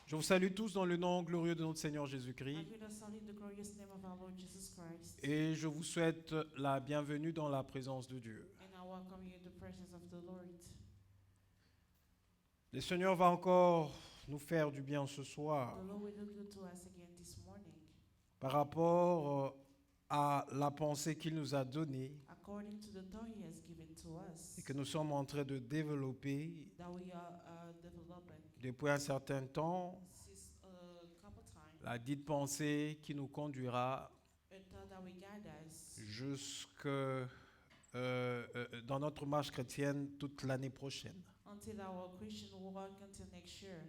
Je vous salue tous dans le nom glorieux de notre Seigneur Jésus-Christ I greet us all in the glorious name of our Lord Jesus Christ, et je vous souhaite la bienvenue dans la présence de Dieu. and I welcome you in the presence of the Lord. Le Seigneur va encore nous faire du bien ce soir The Lord will do good to us again this morning, par rapport à la pensée qu'il nous a donnée according to the thought He has given to us, et que nous sommes en train de développer that we are developing depuis un certain temps, since a couple times, la dite pensée qui nous conduira a thought that will guide us jusque dans notre marche chrétienne toute l'année prochaine. until our Christian walk until next year.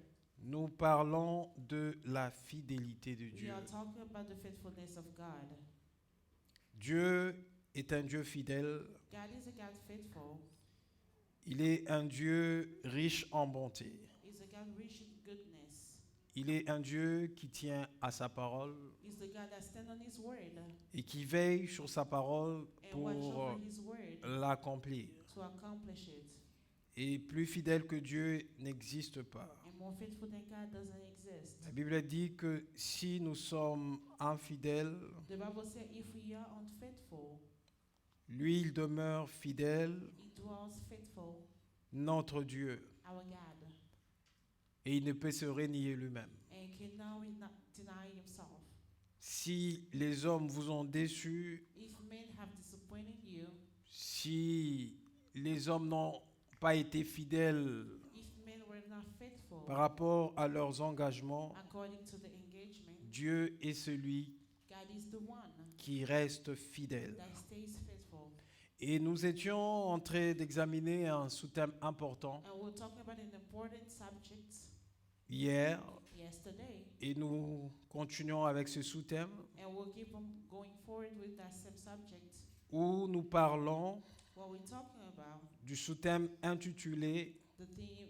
Nous parlons de la fidélité de We Dieu. are talking about the faithfulness of God. Dieu est un Dieu fidèle. God is a God faithful. Il est un Dieu riche en bonté. He's a God rich in goodness. Il est un Dieu qui tient à sa parole He's the God that stands on His word et qui veille sur sa parole and watch pour over His word l'accomplir. to accomplish it. Et plus fidèle que Dieu n'existe pas. And more faithful than God doesn't exist. La Bible dit que si nous sommes infidèles, The Bible says if we are unfaithful, lui, il demeure fidèle, He dwells faithful, notre Dieu, our God, et il ne peut se renier lui-même. and He can now not deny Himself. Si les hommes vous ont déçus, If men have disappointed you, si les hommes n'ont pas été fidèles if men were not faithful par rapport à leurs engagements, according to the engagement, Dieu est celui God is the one qui reste fidèle. that stays faithful. Et nous étions en train d'examiner un sous-thème important And we're talking about an important subject hier, yesterday, et nous continuons avec ce sous-thème and we'll keep on going forward with that same subject. où nous parlons What we're talking about, du sous-thème intitulé the theme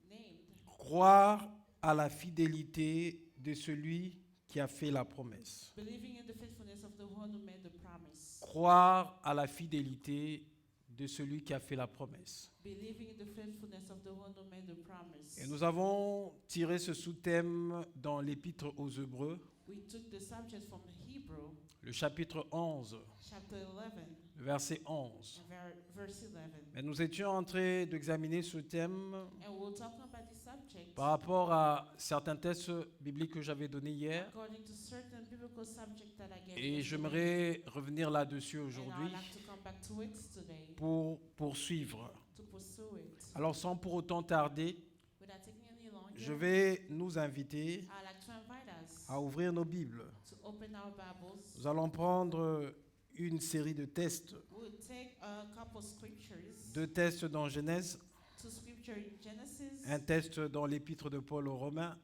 named « Croire à la fidélité de celui qui a fait la promesse ». Believing in the faithfulness of the one who made the promise. Croire à la fidélité de celui qui a fait la promesse. Believing in the faithfulness of the one who made the promise. Et nous avons tiré ce sous-thème dans l'Épître aux Hébreux, We took the subject from Hebrew, le chapitre 11, chapter 11, le verset 11. and verse 11. Mais nous étions en train d'examiner ce thème And we're talking about this subject par rapport à certains textes bibliques que j'avais donnés hier. according to certain biblical subject that I gave Et yesterday. j'aimerais revenir là-dessus And aujourd'hui I'd like to come back to it today pour poursuivre. to pursue it. Alors sans pour autant tarder, Without taking any longer, je vais nous inviter I'd like to invite us à ouvrir nos Bibles. to open our Bibles. Nous allons prendre une série de tests. We'll take a couple scriptures. Deux tests dans Genèse, Two scripture in Genesis, un test dans l'Épître de Paul aux Romains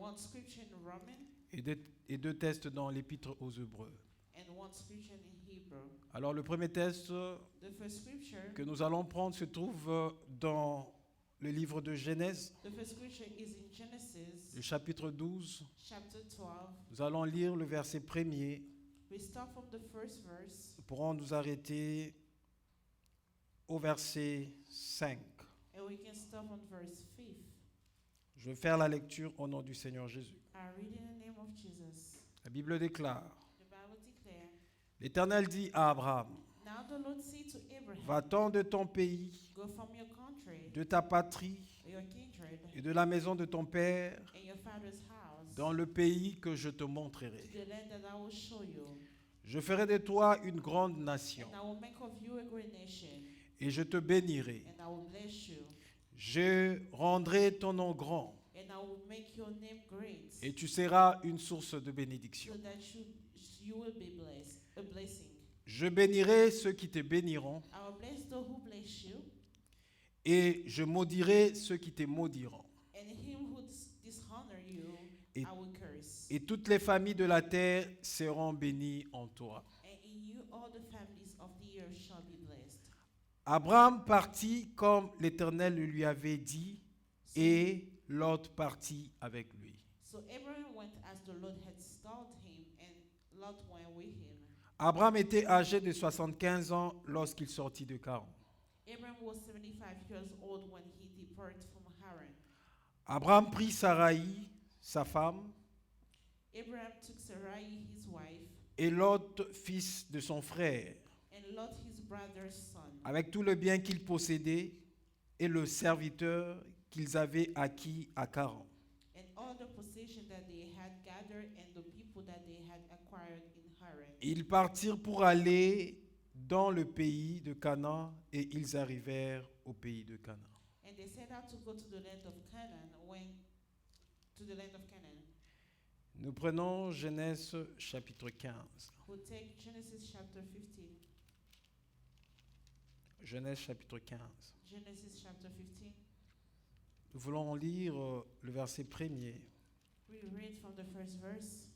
one scripture in Roman, et deux tests dans l'Épître aux Hébreux. and one scripture in Hebrew. Alors le premier test The first scripture, que nous allons prendre se trouve dans le livre de Genèse, the first scripture is in Genesis, le chapitre 12. chapter 12. Nous allons lire le verset premier. We start from the first verse, Nous pourrons nous arrêter au verset 5. and we can start on verse 5. Je vais faire la lecture au nom du Seigneur Jésus. I read in the name of Jesus. La Bible déclare, The Bible declares, l'Éternel dit à Abraham, Now the Lord said to Abraham, va-t'en de ton pays, Go from your country, de ta patrie your kindred, et de la maison de ton père and your father's house, dans le pays que je te montrerai. to the land that I will show you. Je ferai de toi une grande nation And I will make of you a great nation, et je te bénirai. and I will bless you, Je rendrai ton nom grand and I will make your name great, et tu seras une source de bénédiction. so that you will be blessed, a blessing. Je bénirai ceux qui te béniront I will bless those who bless you, et je maudirai ceux qui te maudiront. and him who dishonor you, Et- I will curse. Et toutes les familles de la terre seront bénies en toi. And in you all the families of the earth shall be blessed. Abraham partit comme l'Éternel le lui avait dit, et Lot partit avec lui. So Abraham went as the Lord had told him, and Lot went with him. Abraham était âgé de 75 ans lorsqu'il sortit de Charan. Abraham was 75 years old when he departed from Haran. Abraham prit Sarai, sa femme, Abraham took Sarai his wife, et Lot, fils de son frère, and Lot his brother's son, avec tout le bien qu'ils possédaient, et le serviteur qu'ils avaient acquis à Charan. and all the possession that they had gathered, and the people that they had acquired in Haran. Ils partirent pour aller dans le pays de Canaan, et ils arrivèrent au pays de Canaan. And they set out to go to the land of Canaan. Nous prenons Genèse chapitre 15. We'll take Genesis chapter 15. Genèse chapitre 15. Genesis chapter 15. Nous voulons lire le verset 1er We read from the first verse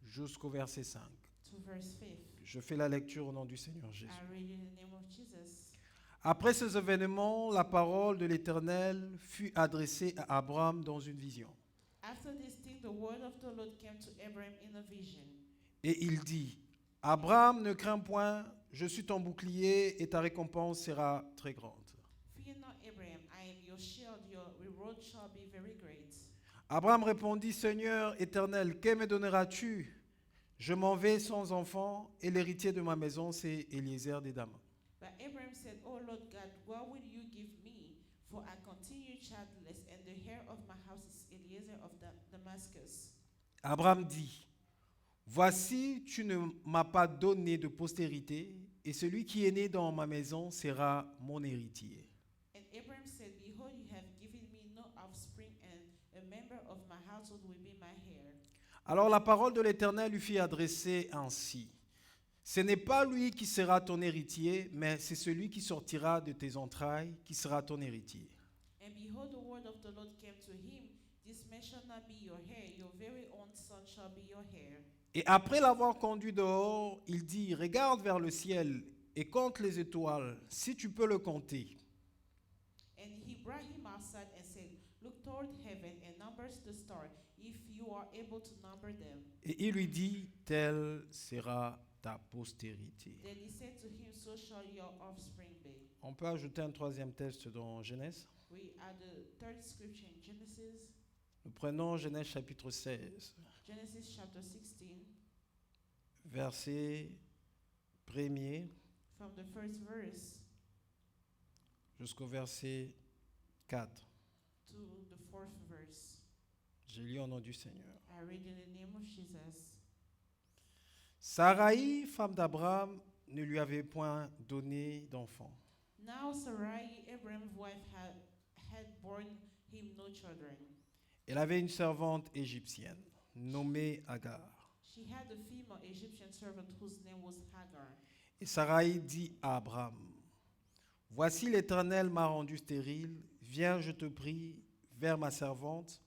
jusqu'au verset 5. to verse 5. Je fais la lecture au nom du Seigneur Jésus. I read in the name of Jesus. Après ces événements, la parole de l'Éternel fut adressée à Abraham dans une vision. After this thing, the word of the Lord came to Abraham in a vision. Et il dit, Abraham, ne crains point, je suis ton bouclier et ta récompense sera très grande. Fear not, Abraham, I am your shield, your reward shall be very great. Abraham répondit, Seigneur éternel, que me donneras-tu? Je m'en vais sans enfant et l'héritier de ma maison, c'est Eliezer des Damas. But Abraham said, O Lord God, what will you give me? For I continue childless, and the heir of my house is Eliezer of Damascus. Abraham dit, voici, tu ne m'as pas donné de postérité, et celui qui est né dans ma maison sera mon héritier. And Abraham said, behold, you have given me no offspring, and a member of my household will be my heir. Alors la parole de l'Éternel lui fit adresser ainsi. Ce n'est pas lui qui sera ton héritier, mais c'est celui qui sortira de tes entrailles qui sera ton héritier. And behold, the word of the Lord came to him, this man shall not be your heir, your very own son shall be your heir. Et après l'avoir conduit dehors, il dit, regarde vers le ciel et compte les étoiles, si tu peux le compter. And he brought him outside and said, look toward heaven and numbers the stars, if you are able to number them. Et il lui dit, telle sera ta postérité. Then he said to him, so shall your offspring be. On peut ajouter un troisième texte dans Genèse. We add the third scripture in Genesis, Nous prenons Genèse chapitre 16, Genesis chapter 16, verset 1er from the first verse jusqu'au verset 4. to the fourth verse. Je lis au nom du Seigneur. I read in the name of Jesus. Sarai, femme d'Abraham, ne lui avait point donné d'enfant. Now Sarai, Abraham's wife, had borne him no children. Elle avait une servante égyptienne nommée Agar. She had a female Egyptian servant whose name was Hagar. Et Sarai dit à Abraham, voici l'Éternel m'a rendu stérile, viens, je te prie, vers ma servante,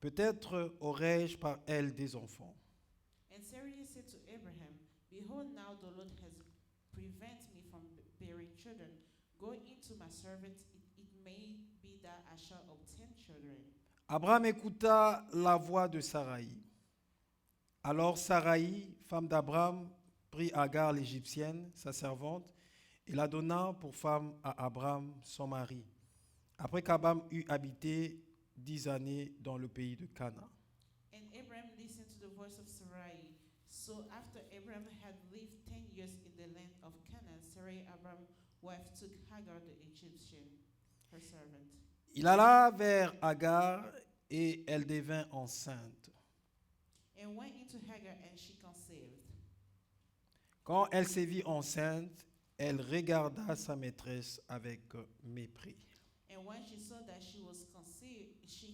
peut-être aurai-je par elle des enfants. And Sarai said to Abraham, behold, now the Lord has prevented me from bearing children. Go into my servant, it may be that I shall obtain children. Abraham écouta la voix de Sarai. Alors Sarai, femme d'Abraham, prit Agar l'Égyptienne, sa servante, et la donna pour femme à Abraham, son mari, après qu'Abraham eut habité 10 années dans le pays de Canaan. And Abraham listened to the voice of Sarai. So after Abraham had lived 10 years in the land of Canaan, Sarai, Abraham's wife, took Hagar the Egyptian, her servant. Il alla vers Agar et elle devint enceinte. And went into Hagar, and she conceived. Quand elle se vit enceinte, elle regarda sa maîtresse avec mépris. And when she saw that she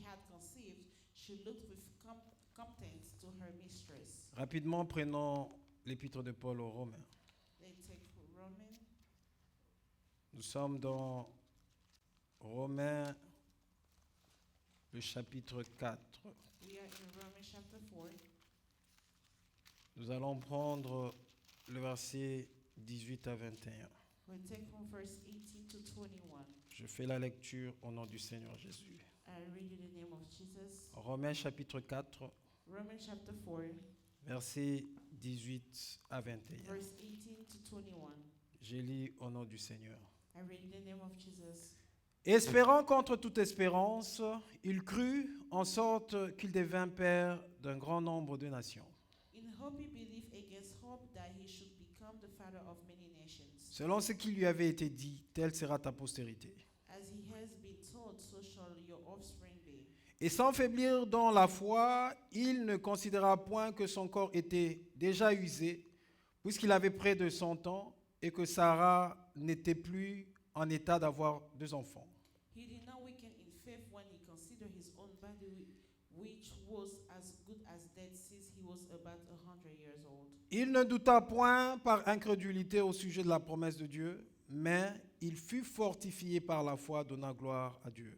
had conceived, she looked with contempt to her mistress. Rapidement, prenons l'épître de Paul aux Romains. They take Roman. Nous sommes dans Romains, le chapitre 4. We are in Romans chapter 4. Nous allons prendre le verset 18 à 21. We take from verse 18 to 21. Je fais la lecture au nom du Seigneur Jésus. I read in the name of Jesus. Romains chapitre 4, Romans chapter 4, verset 18 à 21. verse 18 to 21. Je lis au nom du Seigneur. I read in the name of Jesus. Espérant contre toute espérance, il crut en sorte qu'il devint père d'un grand nombre de nations. In hope he believed against hope that he should become the father of many nations. Selon ce qui lui avait été dit, telle sera ta postérité. As he has been told, so shall your offspring be. Et sans faiblir dans la foi, il ne considéra point que son corps était déjà usé, puisqu'il avait près de 100 ans, et que Sarah n'était plus en état d'avoir 2 enfants. He did not weaken in faith when he considered his own body, which was as good as dead since he was about 100 years old. Il ne douta point par incrédulité au sujet de la promesse de Dieu, mais il fut fortifié par la foi, donnant gloire à Dieu.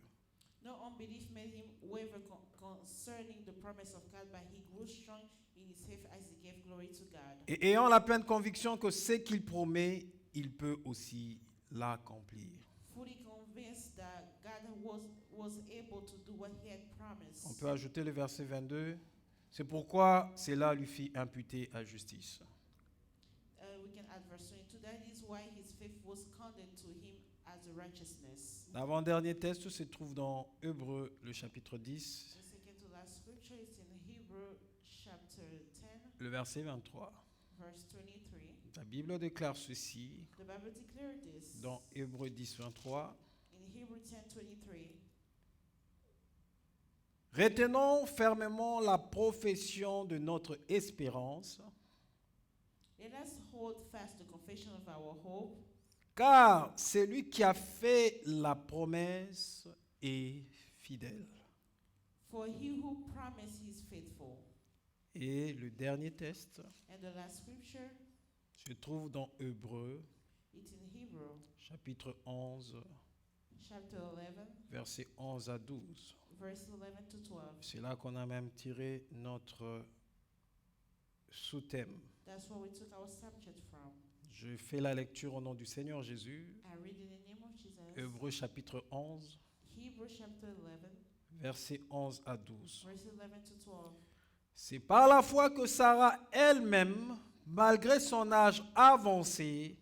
No unbelief made him waver concerning the promise of God, but he grew strong in his faith as he gave glory to God. Et ayant la pleine conviction que ce qu'il promet, il peut aussi l'accomplir. Fully convinced that God was able to do what he had promised. On peut ajouter le verset 22. C'est pourquoi cela lui fit imputer à justice. We can add verse 22. That is why his faith was counted to him as a righteousness. L'avant-dernier texte se trouve dans Hébreux, le chapitre 10, The second to last scripture is in Hebrew chapter 10, le verset 23. verse 23. La Bible déclare ceci The Bible declared this dans Hébreux 10, 23. in Hebrew 10, 23. Retenons fermement la profession de notre espérance, Let us hold fast the confession of our hope, car celui qui a fait la promesse est fidèle. for he who promised is faithful. Et le dernier texte And the last scripture, se trouve dans Hébreux, it's in Hebrew chapitre 11, chapter 11, versets 11 à 12. verse 11 to 12. C'est là qu'on a même tiré notre sous-thème. That's where we took our subject from. Je fais la lecture au nom du Seigneur Jésus. I read in the name of Jesus. Hébreux chapitre 11, Hebrew chapter 11, versets 11 à 12. verse 11 to 12. C'est par la foi que Sarah elle-même, malgré son âge avancé,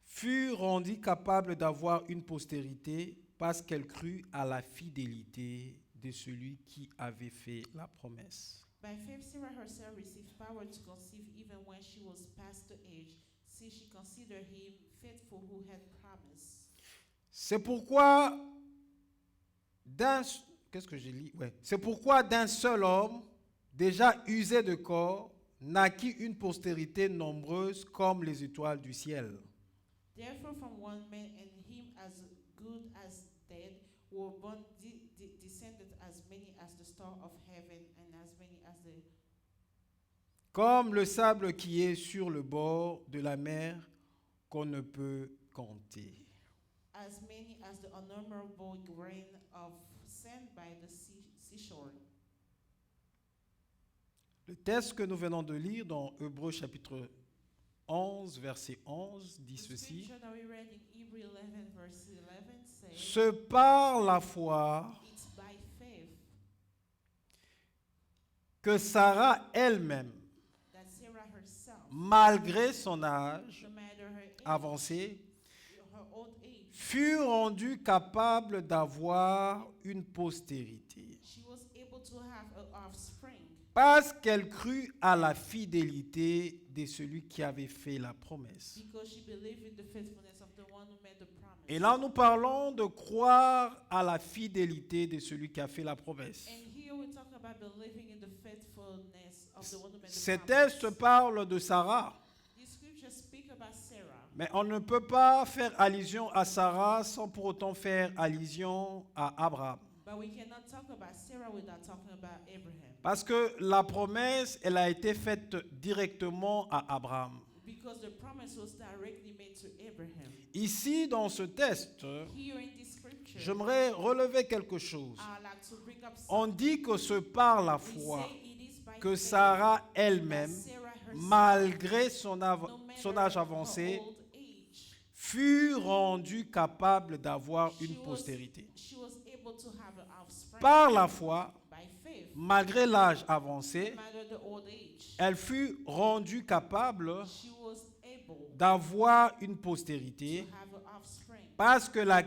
fut rendue capable d'avoir une postérité parce qu'elle crut à la fidélité de celui qui avait fait la promesse. By faith, Sarah herself received power to conceive even when she was past the age, since she considered him faithful who had promised. C'est pourquoi qu'est-ce que j'ai lu? Ouais. C'est pourquoi d'un seul homme, déjà usé de corps, naquit une postérité nombreuse comme les étoiles du ciel. Therefore, from one man and him as good as dead were born descended as many as the star of heaven and as many as the Comme le sable qui est sur le bord de la mer qu'on ne peut compter. innumerable grain of sand by the seashore. Le texte que nous venons de lire dans Hébreux chapitre 11, verset 11, dit The ceci. scripture that we read in Hebrew 11 verse 11 says, Ce par la foi it's by faith que Sarah elle-même, that Sarah herself, malgré son âge no matter her age, avancé, her old age, fut rendue capable d'avoir une postérité, she was able to have an offspring parce qu'elle crut à la fidélité de celui qui avait fait la promesse. because she believed in the faithfulness of the one who made the promise. Et là, nous parlons de croire à la fidélité de celui qui a fait la promesse. And here we talk about believing in the faithfulness of the one who made the Ces promise. textes parlent de Sarah, These scriptures speak about Sarah, mais on ne peut pas faire allusion à Sarah sans pour autant faire allusion à Abraham. but we cannot talk about Sarah without talking about Abraham. Parce que la promesse, elle a été faite directement à Abraham. Because the promise was directly made to Abraham. Ici, dans ce texte, Here in this scripture, j'aimerais relever quelque chose. I'd like to bring up On dit que c'est par la we foi say it is by que faith Sarah that elle-même, Sarah herself, malgré no matter son âge her avancé, old age, fut rendue capable d'avoir she une was- postérité. she was able to have an offspring. Par la foi, By faith, malgré l'âge avancé, no matter the old age, elle fut rendue capable she was able d'avoir une postérité to have an offspring parce qu'elle a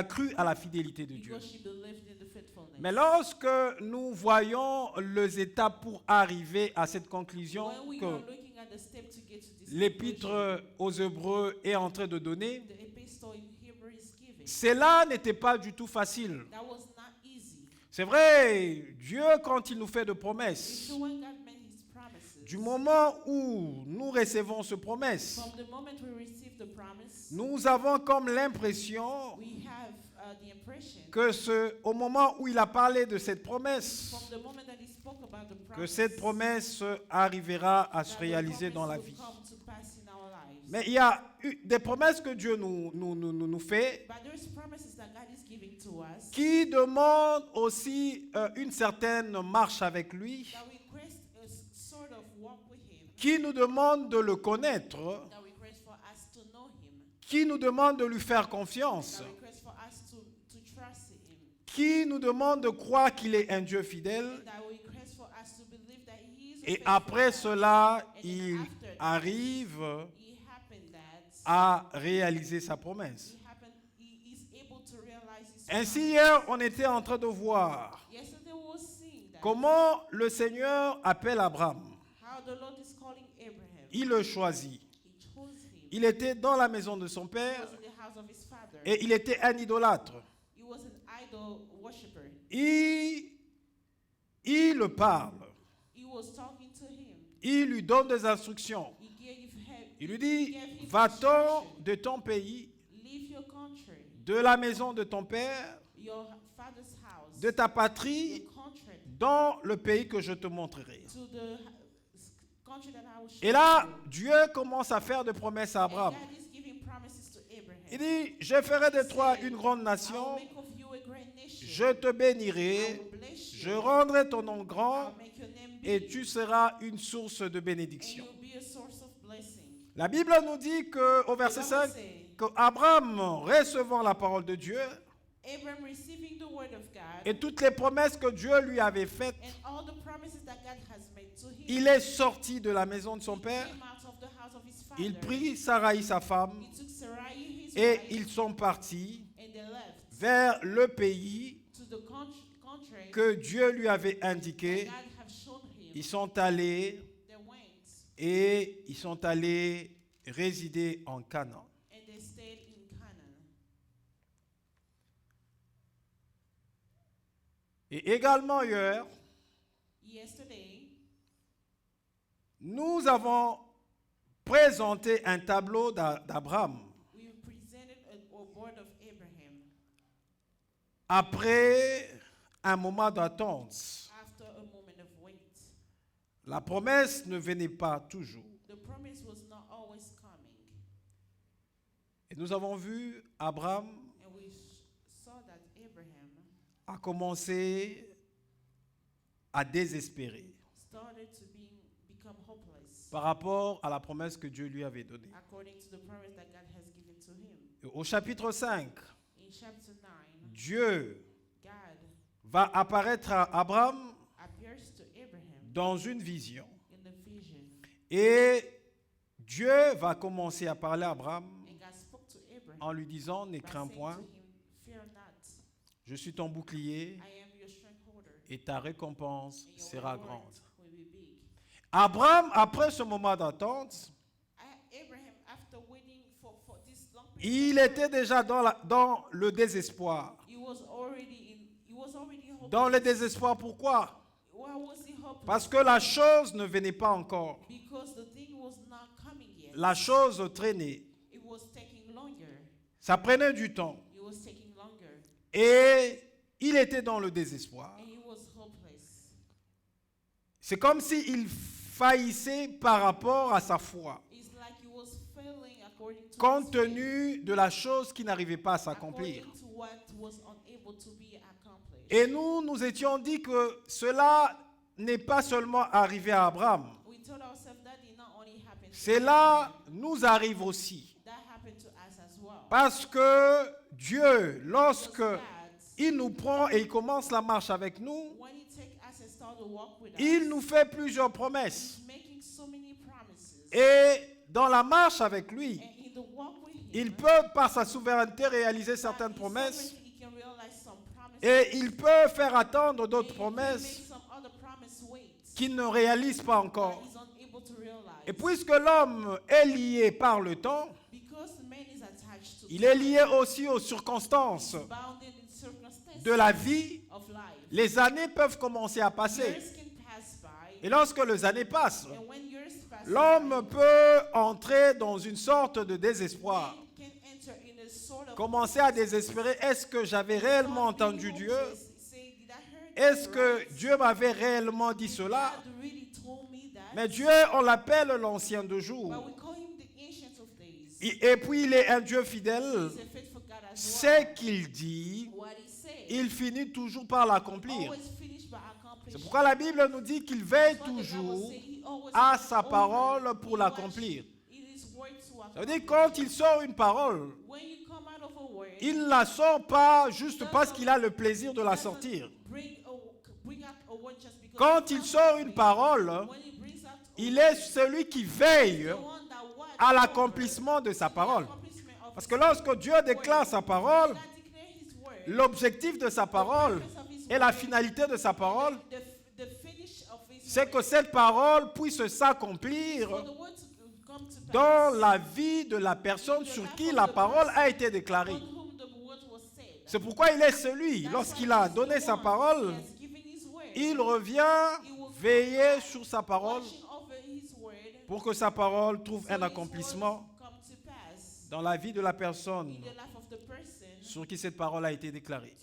cru à la fidélité de Dieu. because she believed in the faithfulness. Mais lorsque nous voyons les étapes pour arriver à cette conclusion When we que are looking at the step to get to this l'épître conclusion, aux Hébreux est en train de donner, the epistle in Hebrew is given. cela n'était pas du tout facile. That was not easy. C'est vrai, Dieu, quand il nous fait de It's promesses, true when God made his promises. du moment où nous recevons ce promesse, From the moment we receive the promise, nous avons comme l'impression we have the impression que au moment où il a parlé de cette promesse, from the moment that he spoke about the que promise, cette promesse arrivera à se that the réaliser dans promise la will vie. come to pass in our lives. Mais il y a des promesses que Dieu nous fait But there's promises that God is giving to us qui demandent aussi une certaine marche avec lui, that request a sort of walk with him, qui nous demandent de le connaître, that request for us to know him, qui nous demandent de lui faire confiance, that request for us to trust him, qui nous demandent de croire qu'il est un Dieu fidèle. that request for us to believe that he is a Et faithful après God. cela, And then il after that, arrive it happened that à réaliser sa promesse. he is able to realize his Ainsi, promise. hier, on était en train de voir Yesterday we were seeing that comment le Seigneur appelle Abraham. how the Lord is calling Abraham. Il le choisit. He chose him. Il était dans la maison de son He père was in the house of his father. et il était un idolâtre. He was an idol worshiper. Il le parle. He was talking to him. Il lui donne des instructions. He gave him. Il lui he dit, gave him va-t'en instruction. de ton pays, Leave your country, de la maison de ton père, your father's house, de ta patrie, your country, dans le pays que je te montrerai. to the country that I will show Et là, you. Dieu commence à faire des promesses à And Abraham. God is giving promises to Abraham. Il dit, je ferai de toi une grande I will nation, make of you a great nation. je te I bénirai, will bless you. je rendrai ton nom I'll grand make your name et big. tu seras une source de And bénédiction. you'll be a source of blessing. La Bible nous dit qu'au verset 5, qu'Abraham, recevant la parole de Dieu Abraham receiving the word of God et toutes les promesses que Dieu lui avait faites, and all the promises that God has made to him, il est sorti de la maison de son he père, came out of the house of his father. il prit Sarai, sa femme, He took Sarai, his et wife, ils sont partis and they left vers le pays to the country que Dieu lui avait that indiqué. God have shown him. Ils sont allés They went et ils sont allés résider en Canaan. and they stayed in Canaan. Et également hier, Yesterday, nous avons présenté un tableau d'Abraham we presented a board of Abraham après un moment d'attente. after a moment of wait. La promesse ne venait pas toujours. The promise was not always coming, Et nous avons vu Abraham and we saw that Abraham a commencé à désespérer started to become hopeless par rapport à la promesse que Dieu lui avait donnée. according to the promise that God has given to him. Et au chapitre 5, In chapter 9, Dieu God va apparaître à Abraham appears to Abraham dans une vision. in a vision, Et Dieu va commencer à parler à Abraham and God spoke to Abraham en lui disant, ne by crains saying point, to him, "Fear not, je suis ton bouclier I am your strengthholder, et ta récompense and your sera reward grande. will be big." Abraham, après ce moment d'attente, Abraham, after waiting for this long period il of était déjà dans le désespoir. time, he was already hopeless. Dans le désespoir, pourquoi? Why was he hopeless? Parce que la chose ne venait pas encore. Because the thing was not coming yet. La chose traînait. It was taking longer. Ça prenait du temps. It was taking longer. Et il était dans le désespoir. And he was hopeless. C'est comme s'il faillissait par rapport à sa foi, It's like he was failing according to compte his faith, tenu de la chose qui n'arrivait pas à s'accomplir. according to what was unable to be accomplished. Et nous étions dit que cela n'est pas seulement arrivé à Abraham. We told ourselves that did not only happen to Cela Abraham, nous arrive aussi. that happened to us as well. Parce que Dieu, lorsque Because God, il nous prend et il commence la marche avec nous, when he take us and start to walk with il us, nous fait plusieurs promesses. he's making so many promises. Et dans la marche avec lui, And in the walk with him, Il peut, par sa souveraineté, réaliser certaines promesses. Et il peut faire attendre d'autres promesses qu'il ne réalise pas encore. Et puisque l'homme est lié par le temps, il est lié aussi aux circonstances de la vie. Les années peuvent commencer à passer. Et lorsque les années passent, l'homme peut entrer dans une sorte de désespoir. Commencer à désespérer. Est-ce que j'avais réellement entendu Dieu? Est-ce que Dieu m'avait réellement dit cela? Mais Dieu, on l'appelle l'ancien de jour. Et puis il est un Dieu fidèle. Ce qu'il dit, il finit toujours par l'accomplir. C'est pourquoi la Bible nous dit qu'il veille toujours à sa parole pour l'accomplir. Ça veut dire quand il sort une parole, il ne la sort pas juste parce qu'il a le plaisir de la sortir. Quand il sort une parole, il est celui qui veille à l'accomplissement de sa parole. Parce que lorsque Dieu déclare sa parole, l'objectif de sa parole et la finalité de sa parole, c'est que cette parole puisse s'accomplir dans la vie de la personne sur qui la parole a été déclarée. C'est pourquoi il est celui, lorsqu'il a donné sa parole, il revient veiller sur sa parole pour que sa parole trouve un accomplissement dans la vie de la personne sur qui cette parole a été déclarée.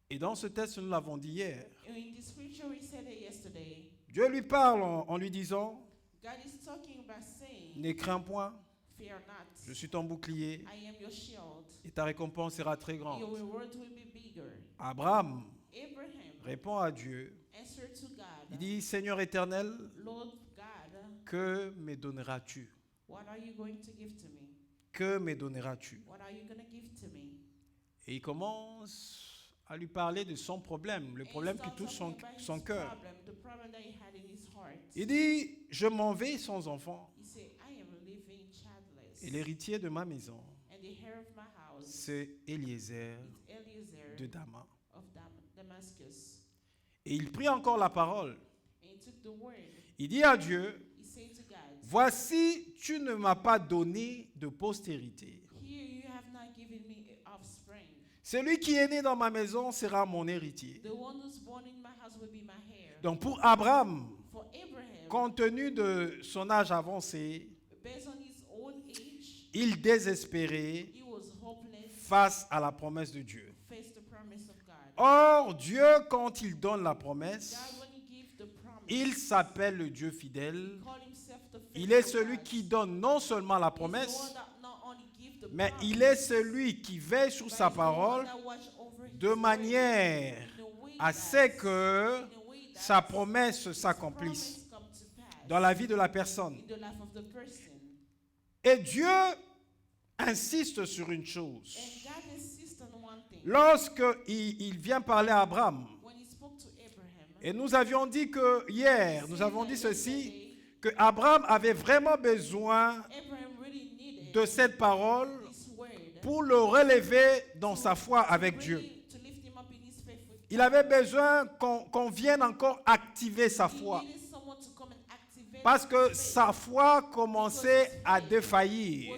Et dans ce texte, nous l'avons dit hier, Dieu lui parle en lui disant, ne crains point, je suis ton bouclier et ta récompense sera très grande. Abraham répond à Dieu. Il dit, Seigneur éternel, que me donneras-tu? Que me donneras-tu? Et il commence à lui parler de son problème, le problème qui touche son cœur. Il dit, je m'en vais sans enfant. Et l'héritier de ma maison, c'est Eliezer de Dama. Et il prit encore la parole. Il dit à Dieu, voici, tu ne m'as pas donné de postérité. Celui qui est né dans ma maison sera mon héritier. Donc pour Abraham, compte tenu de son âge avancé, il désespérait face à la promesse de Dieu. Or, Dieu, quand il donne la promesse, il s'appelle le Dieu fidèle. Il est celui qui donne non seulement la promesse, mais il est celui qui veille sur sa parole de manière à ce que sa promesse s'accomplisse dans la vie de la personne. Et Dieu insiste sur une chose. Lorsqu'il vient parler à Abraham, et nous avions dit que hier, nous avons dit ceci, que Abraham avait vraiment besoin de cette parole pour le relever dans sa foi avec Dieu. Il avait besoin qu'on vienne encore activer sa foi. Parce que sa foi commençait à défaillir,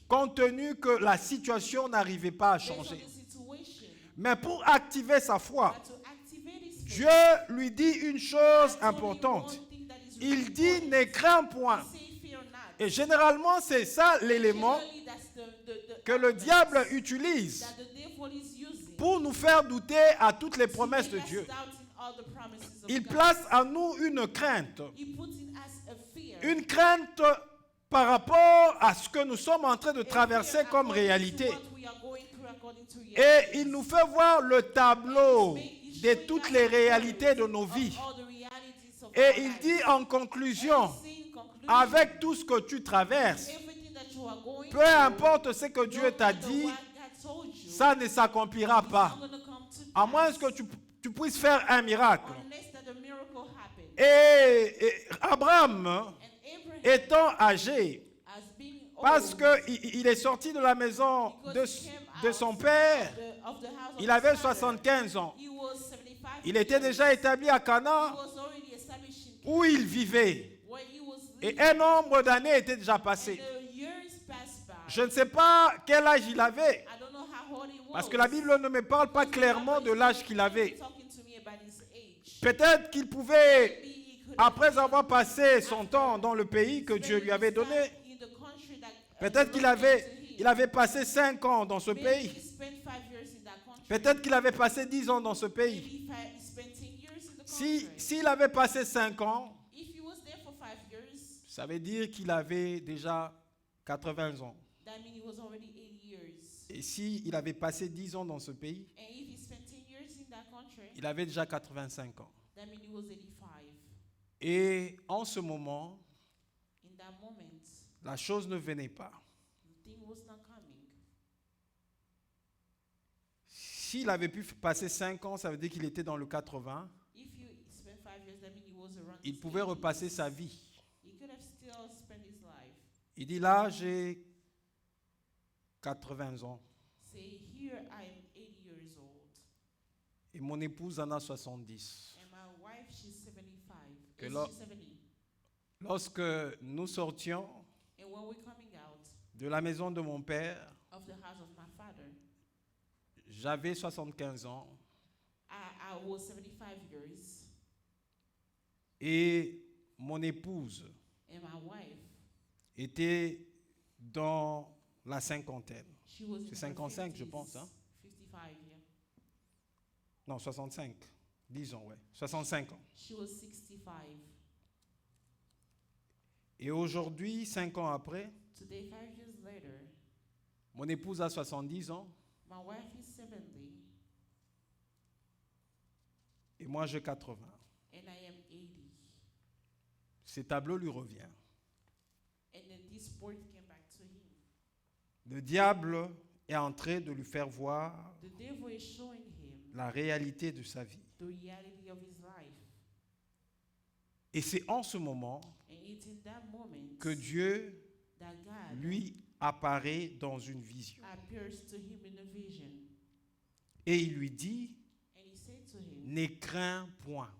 compte tenu que la situation n'arrivait pas à changer. Mais pour activer sa foi, Dieu lui dit une chose importante. Il dit, ne crains point. Et généralement, c'est ça l'élément que le diable utilise pour nous faire douter à toutes les promesses de Dieu. Il place en nous une crainte par rapport à ce que nous sommes en train de traverser comme réalité. Et il nous fait voir le tableau de toutes les réalités de nos vies. Et il dit en conclusion, avec tout ce que tu traverses, peu importe ce que Dieu t'a dit, ça ne s'accomplira pas. À moins que tu puisses faire un miracle. Et Abraham étant âgé, as being old, parce qu'il est sorti de la maison de son père, of the house of il his avait father, 75 ans. he was 75 Il était years. déjà établi à He Cana was already established in où il vivait. where he was Et living. un nombre d'années était déjà And passé. the years passed by. Je ne sais pas quel âge il avait, I don't know how old he was. parce que la Bible ne me parle pas clairement de l'âge qu'il avait. Talking to me about his age. Peut-être qu'il pouvait, Maybe he could après avoir passé son temps dans le pays que Dieu lui avait donné, in the country that peut-être qu'il avait passé 5 ans dans ce maybe pays. he spent 5 years in that country. Peut-être qu'il avait passé 10 ans dans ce Maybe pays. he spent 10 years in the country. S'il avait passé 5 ans, If he was there for 5 years, ça veut dire qu'il avait déjà 80 ans. that means he was already 80 years. Et s'il avait passé 10 ans dans ce pays, And if he spent 10 years in that country, il avait déjà 85 ans. that means he was 85. Et en ce moment, In that moment, la chose ne venait pas. the thing was not coming. S'il avait pu passer 5 ans, ça veut dire qu'il était dans le 80. If he spent 5 years, that means he was around Il his pouvait 80s. repasser sa vie. He could have still spent his life. Il dit là, j'ai 80 ans Say, here I am 80 years old, et mon épouse en a 70. and my wife, she's 75. Que She's lo- 70. Lorsque nous sortions And when we're coming out de la maison de mon père, of the house of my father, j'avais 75 ans I was 75 years, et mon épouse and my wife, était dans la cinquantaine. she was in C'est her 55, je 50s, pense, hein? 55, yeah. Non, 65. Disons, ouais. 65 ans. She was 65. Et aujourd'hui, 5 ans après, Today, 5 years later, mon épouse a 70 ans my wife is 70, et moi j'ai 80. and I am 80. Ces tableaux lui revient. And then this sport came back to him. Le diable est en train de lui faire voir The devil is showing him la réalité de sa vie. the reality of his life. Et c'est en ce moment And it's in that moment que Dieu that God lui apparaît dans une vision. appears to him in a vision. Et il lui dit, And he said to him, ne crains point.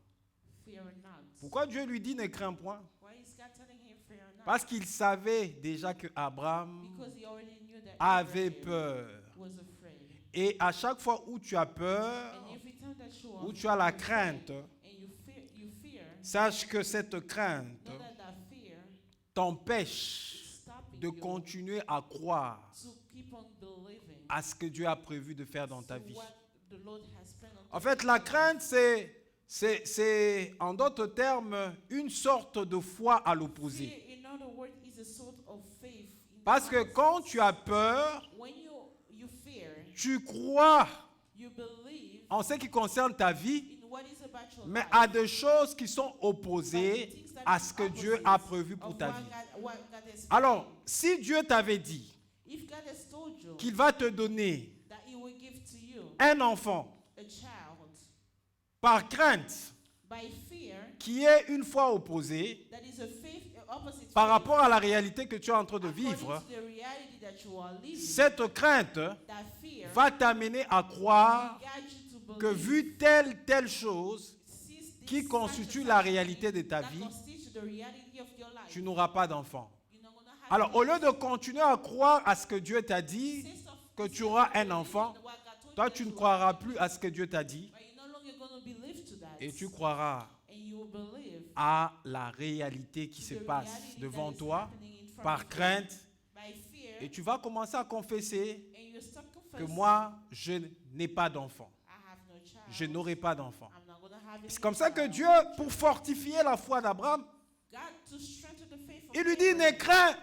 fear not. Pourquoi Dieu lui dit ne crains point? Why is God telling him fear not? Parce qu'il savait déjà que Abraham Because he already knew that avait Abraham peur. was afraid. Et à chaque fois où tu as peur, And every time that you are où tu as la afraid, crainte, and you fear, sache que cette crainte know that fear t'empêche is stopping de you continuer à croire to keep on believing à ce que Dieu a prévu de faire dans ta to vie. what the Lord has planned on En to fait, do la in your crainte, c'est en d'autres termes une sorte de foi à life. l'opposé. Fear, in other words, is a sort of faith. In the Parce que opposite. quand tu as peur, When you fear, tu crois you believe en ce qui concerne ta vie, in what is about your mais life. à des choses qui sont opposées à ce que Dieu a prévu pour ta vie. Alors, si Dieu t'avait dit If God has told you qu'il va te donner that He will give to you un enfant a child par crainte, by fear, qui est une foi opposée that is a faith opposite par faith, rapport à la réalité que tu es en train de according vivre, to the reality that you are living, cette crainte that fear va t'amener à croire will guide you to que believe vu telle chose since this qui such constitue a la such réalité de ta that vie, constitute the reality of your life, tu n'auras pas d'enfant. you're not gonna have Alors, au kids. lieu de continuer à croire à ce que Dieu t'a dit, Sense of que peace tu auras and un enfant, what God told toi you tu that ne you croiras will plus à ce que Dieu t'a dit but you're no longer gonna believe to that. et tu croiras And you will believe à la réalité qui se the passe reality devant that is toi happening in front par of you crainte by fear, et tu vas commencer à confesser and you start que confessing, moi, je n'ai pas d'enfant. I have no child. Je n'aurai pas d'enfant. I'm not gonna have C'est any comme ça que child. Dieu, pour fortifier la foi d'Abraham, God, to strengthen the faith of il lui dit, ne Abraham, crains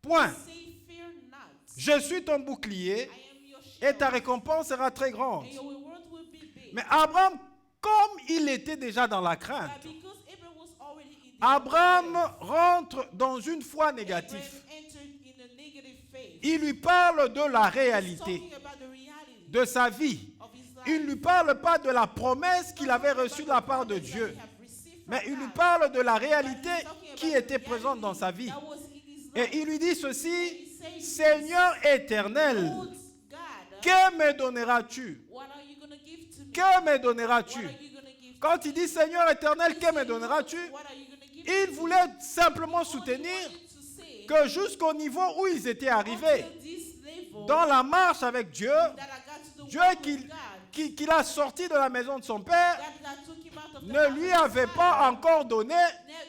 point. say, fear not. Je suis ton bouclier I am your et shield, ta récompense sera très grande. and your reward will be big. Mais Abraham, comme il était déjà dans la crainte, But because Abraham was already in the Abraham faith, rentre dans une foi Abraham négative. entered in a negative faith. Il lui parle de la He's réalité talking about the reality de sa vie. of his life. Il ne lui parle pas de la promesse qu'il avait Not reçue de about la the part de promise that Dieu. he had received from Mais il lui God. parle de la But réalité he's talking qui about the était présente dans reality sa vie. that was in his Et life. il lui dit And ceci, he says, Seigneur éternel, Lord God, que me donneras-tu? what are you going to give to me? Que me What donneras-tu? are you going to give Quand to il me? dit Seigneur éternel, He que me said, donneras-tu? Lord, what are you going to give Il to me? voulait simplement He only soutenir wanted to say, que jusqu'au niveau où ils étaient arrivés, until this level, dans la marche avec Dieu, that I got to the Dieu walk qu'il with God, qu'il a sorti de la maison de son père God that took him out of the ne house lui of his avait father, pas encore donné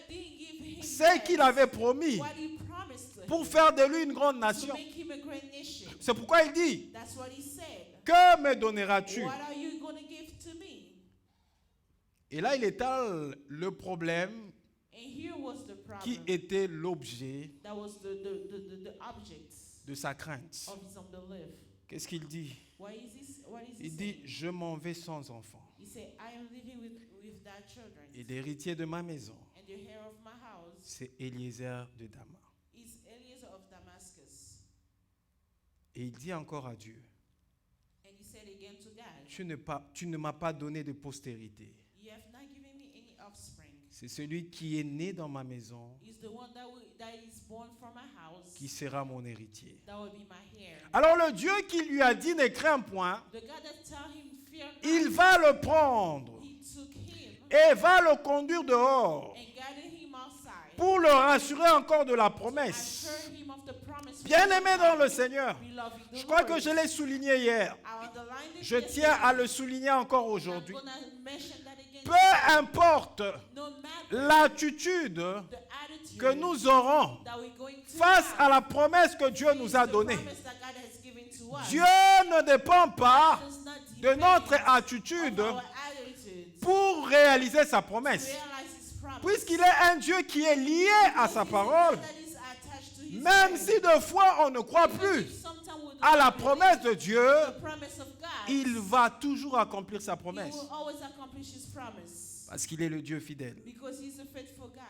didn't give him ce yet qu'il avait promis what he promised to pour him, faire de lui une grande to nation. make him a great nation. C'est pourquoi il dit, That's what he said. que me donneras-tu? What are you going to give to me? Et là, il étale le problème And here was the qui problem. était l'objet That was the object de sa crainte. of his unbelief. Qu'est-ce qu'il dit? What is he Il dit, saying? je m'en vais sans enfant. He said, I am living without children. Et l'héritier de ma maison, And the heir of my house c'est Eliezer de Dama. is Eliezer of Damascus. Et il dit encore à Dieu, And he said again to God, tu ne m'as pas donné de postérité. you have not given me any offspring. C'est celui qui est né dans ma maison He's the one that is born from my house. qui sera mon héritier. That will be my heir. Alors le Dieu qui lui a dit ne crains point, The God that tell him fear not, il va le prendre he took him et va le conduire dehors and guided him outside. pour le rassurer encore de la promesse. Assure him of the promise. Bien-aimé dans le Seigneur, Beloved in the je crois Lord. que je l'ai souligné hier. I underlined it Je yesterday. tiens à le souligner encore aujourd'hui. I'm gonna mention that again. Peu importe No matter l'attitude the attitude que nous aurons that we're going to face have, à la promesse que Dieu nous a the donnée, promise that God has given to us Dieu ne dépend pas does not de depend notre on attitude our attitude pour réaliser sa to promesse. realize His promise. Puisqu'il est un Dieu qui est lié à sa He's a parole, God that is attached to His même word. si de fois on ne croit plus Sometimes we don't à la believe promesse de Dieu, the promise of God, il va toujours accomplir sa He promesse. will always accomplish His promise Parce qu'il est le Dieu fidèle. because He's a faithful God.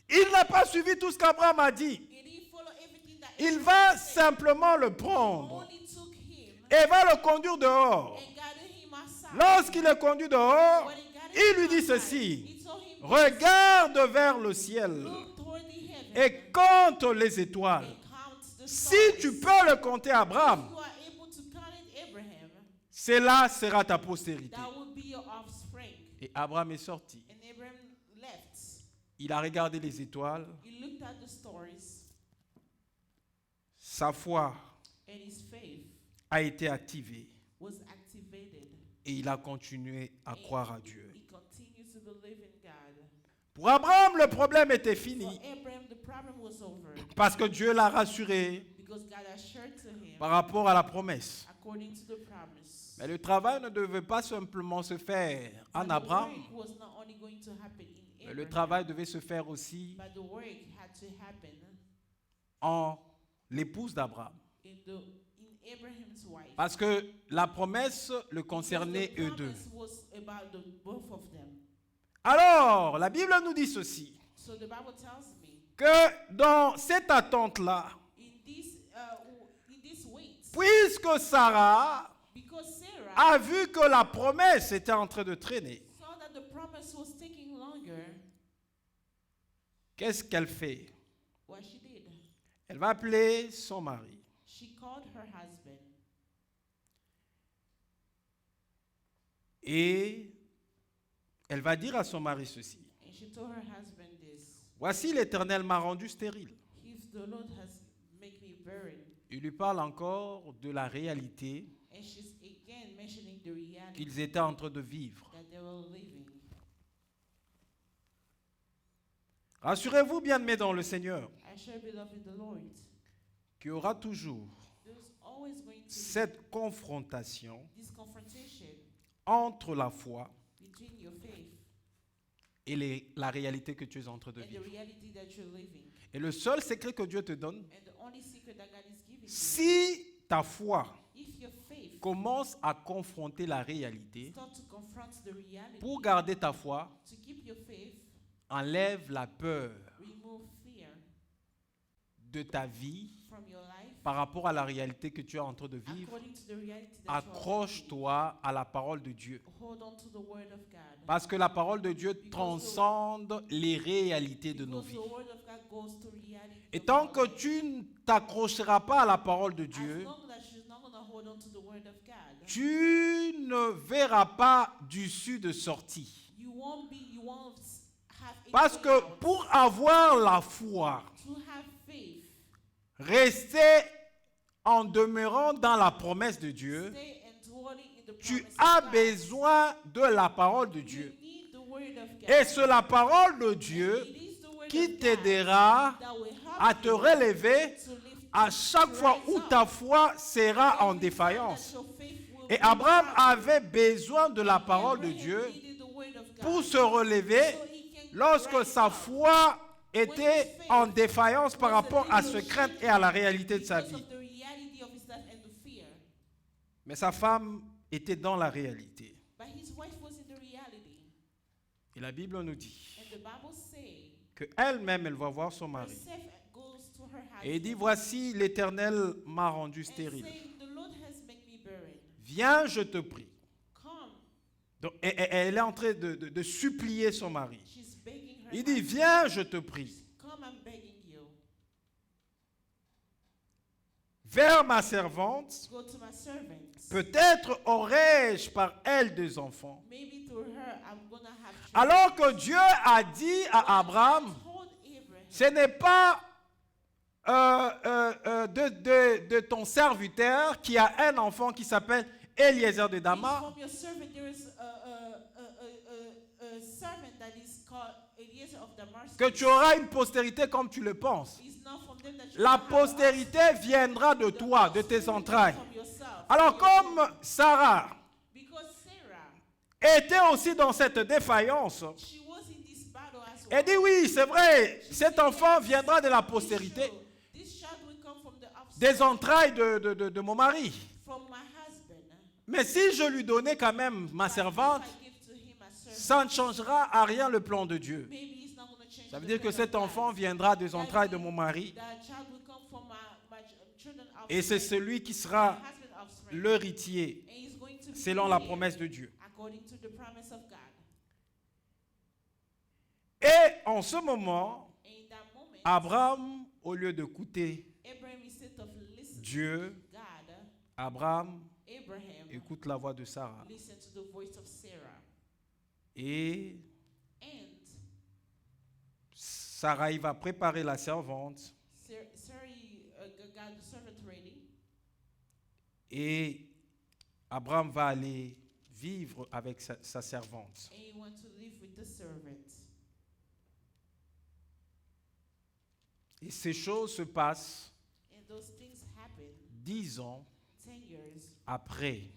Il n'a pas suivi tout ce qu'Abraham a dit. He didn't follow everything that Il Abraham va said. simplement le He prendre only took him et va le conduire dehors. and guided him outside. Lorsqu'il est conduit dehors, When he guided il him lui dit outside, ceci, he told him, regarde vers le ciel look toward the heaven et compte les étoiles. and count the Si stars. tu peux le compter, Abraham, If you are able to count it, Abraham, cela sera ta postérité. that will be your offspring. Et Abraham est sorti. And Abraham left. Il a regardé les étoiles. He looked at the stars, Sa foi and his faith a été activée was activated. et il a continué à croire à Dieu. He continued to believe in God. Pour Abraham, le problème était For fini Abraham, the problem was over parce que Dieu l'a rassuré because God assured to him par rapport à la promesse. according to the promise. Mais le travail ne devait pas simplement se faire en But the Abraham, work was not only going to happen in mais Abraham, le travail devait se faire aussi but the work had to happen en l'épouse d'Abraham. in Abraham's wife. Parce que la promesse le Because concernait the eux deux. promise was about both of them. Alors, la Bible nous dit ceci, So the Bible tells me que dans cette attente-là, in this wait, puisque Sarah because Sarah a vu que la promesse était en train de traîner, saw that the promise was taking longer, qu'est-ce qu'elle fait? what she did, Elle va appeler son mari. she called her husband Et elle va dire à son mari ceci. and she told her husband this: Voici l'Éternel m'a rendu stérile. if the Lord has made me barren, Il lui parle encore de la réalité and she's again mentioning the reality qu'ils étaient en train de vivre. that they were living. Rassurez-vous, bien-aimés dans le Seigneur, I shall beloved in the Lord. qu'il y aura toujours There's always going to be cette confrontation this confrontation entre la foi between your faith et la réalité que tu es en train de and the vivre. reality that you're living. Et le seul secret que Dieu te donne, And the only secret that God is giving you, si ta foi if your faith commence à confronter la réalité, start to confront the reality, pour garder ta foi, to keep your faith, enlève la peur remove fear de ta vie from your life, par rapport à la réalité que tu es en train de vivre, according to the reality that you are living. accroche-toi à la parole de Dieu. Hold on to the word of God. Parce que la parole de Dieu transcende les réalités de nos Because vies. the word of God goes to reality Et of tant our que life. tu ne t'accrocheras pas à la parole de As Dieu, long as she's not going to hold on to the word of God, tu ne verras pas d'issue de sortie. you won't have any Parce way que out. pour avoir la foi, To have faith, rester en demeurant dans la promesse de Dieu, stay and dwelling in the tu promise as of God. besoin de la parole de You Dieu. need the word of God. Et c'est la parole de Dieu It is the word qui of God t'aidera that will help à te you relever to lift à chaque fois où ta foi sera en défaillance. Et Abraham avait besoin de la parole de Dieu pour se relever lorsque sa foi était en défaillance par rapport à ce crainte et à la réalité de sa vie. Mais sa femme était dans la réalité. Et la Bible nous dit qu'elle-même, elle va voir son mari. Et il dit, voici, l'Éternel m'a rendu stérile. Viens, je te prie. Donc, elle est en train de supplier son mari. Il dit, viens, je te prie. Vers ma servante, peut-être aurai-je par elle des enfants. Alors que Dieu a dit à Abraham, ce n'est pas de ton serviteur qui a un enfant qui s'appelle Eliezer de Damas, que tu auras une postérité comme tu le penses. La postérité viendra de toi, de tes entrailles. Alors comme Sarah était aussi dans cette défaillance, elle dit oui, c'est vrai, cet enfant viendra de la postérité, des entrailles de mon mari. Mais si je lui donnais quand même ma servante, ça ne changera à rien le plan de Dieu. Ça veut dire que cet enfant viendra des entrailles de mon mari et c'est celui qui sera l'héritier selon la promesse de Dieu. Et en ce moment, Abraham, au lieu d'écouter Dieu, Abraham écoute la voix de Sarah. Et Sarah va préparer la servante. Et Abraham va aller vivre avec sa servante. Et ces choses se passent 10 ans après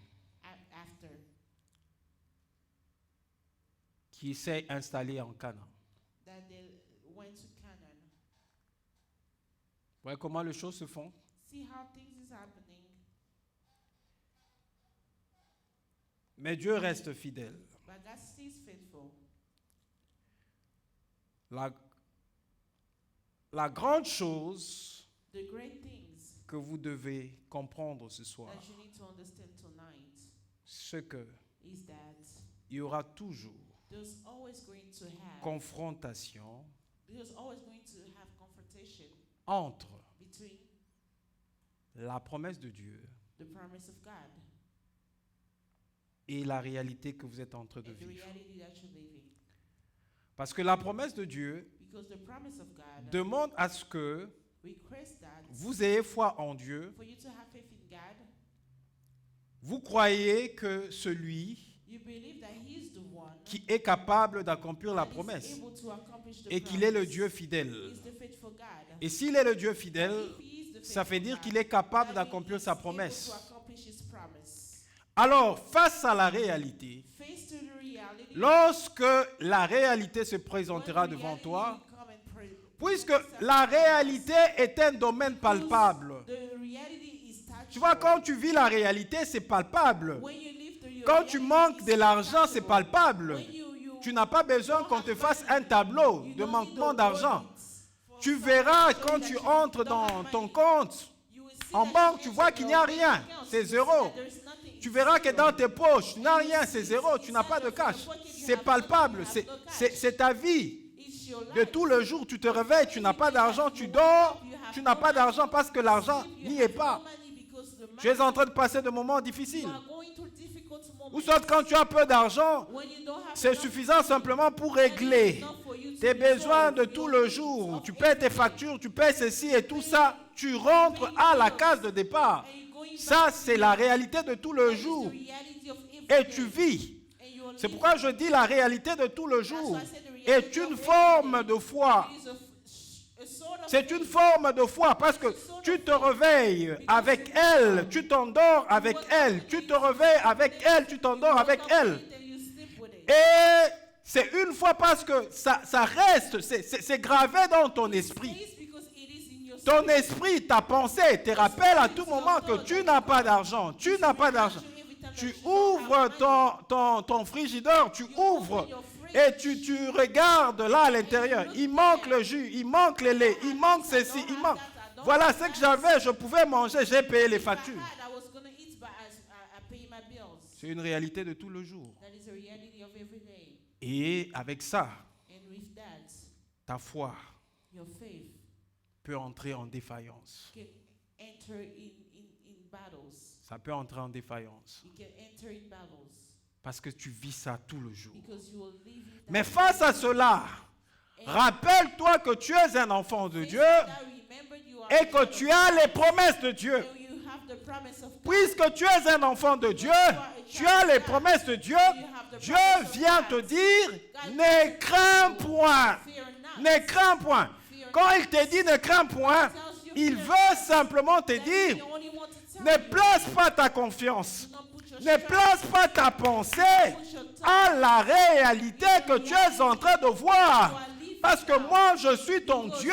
qu'il s'est installé en Canaan. Vous voyez comment les choses se font? Mais Dieu reste fidèle. La grande chose que vous devez comprendre ce soir, c'est que il y aura toujours confrontation entre la promesse de Dieu et la réalité que vous êtes en train de vivre. Parce que la promesse de Dieu demande à ce que vous ayez foi en Dieu. Vous croyez que celui qui est capable d'accomplir la promesse et qu'il est le Dieu fidèle. Et s'il est le Dieu fidèle, ça veut dire qu'il est capable d'accomplir sa promesse. Alors, face à la réalité, lorsque la réalité se présentera devant toi, puisque la réalité est un domaine palpable. Tu vois, quand tu vis la réalité, c'est palpable. Quand tu manques de l'argent, c'est palpable. Tu n'as pas besoin qu'on te fasse un tableau de manquement d'argent. Tu verras quand tu entres dans ton compte, en banque, tu vois qu'il n'y a rien, c'est zéro. Tu verras que dans tes poches, tu n'as rien, c'est zéro, tu n'as pas de cash. C'est palpable, c'est ta vie. De tout le jour, tu te réveilles, tu n'as pas d'argent, tu dors, tu n'as pas d'argent parce que l'argent n'y est pas. Tu es en train de passer de moments difficiles. Ou soit quand tu as peu d'argent, c'est suffisant simplement pour régler tes besoins de tout le jour. Tu paies tes factures, tu paies ceci et tout ça. Tu rentres à la case de départ. Ça, c'est la réalité de tout le jour. Et tu vis. C'est pourquoi je dis la réalité de tout le jour est une forme de foi. C'est une forme de foi parce que tu te réveilles avec elle, tu t'endors avec elle, tu te réveilles avec elle, tu t'endors avec elle. Et c'est une fois parce que ça reste, c'est gravé dans ton esprit. Ton esprit, ta pensée te rappelle à tout moment que tu n'as pas d'argent, tu n'as pas d'argent. Tu ouvres ton frigidaire, tu ouvres et tu regardes là à l'intérieur. Il manque le jus, il manque le lait, il manque ceci, il manque. Voilà ce que j'avais, je pouvais manger, j'ai payé les factures. C'est une réalité de tout le jour. Et avec ça, ta foi peut entrer en défaillance. Ça peut entrer en défaillance. Parce que tu vis ça tout le jour. Mais face à cela, rappelle-toi que tu es un enfant de Dieu et que tu as les promesses de Dieu. Puisque tu es un enfant de Dieu, tu as les promesses de Dieu, Dieu vient te dire, ne crains point, ne crains point. Quand il te dit ne crains point, il veut simplement te dire, ne place pas ta confiance, ne place pas ta pensée à la réalité que tu es en train de voir. Parce que moi, je suis ton Dieu,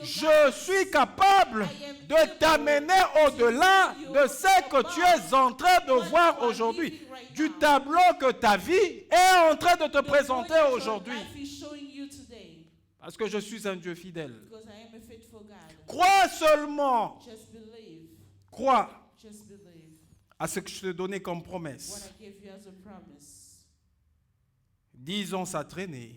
je suis capable de t'amener au-delà de ce que tu es en train de voir aujourd'hui. Du tableau que ta vie est en train de te présenter aujourd'hui. Parce que je suis un Dieu fidèle. Crois seulement. Crois à ce que je te donnais comme promesse. 10 ans, ça traînait.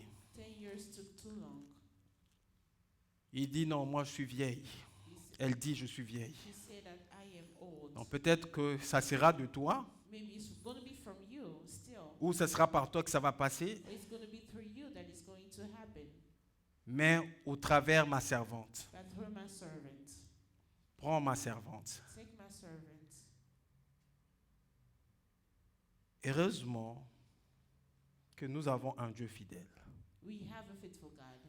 Il dit non, moi je suis vieille. Elle dit je suis vieille. Donc peut-être que ça sera de toi. Ou ce sera par toi que ça va passer. Mais au travers ma servante. Prends ma servante. Heureusement que nous avons un Dieu fidèle.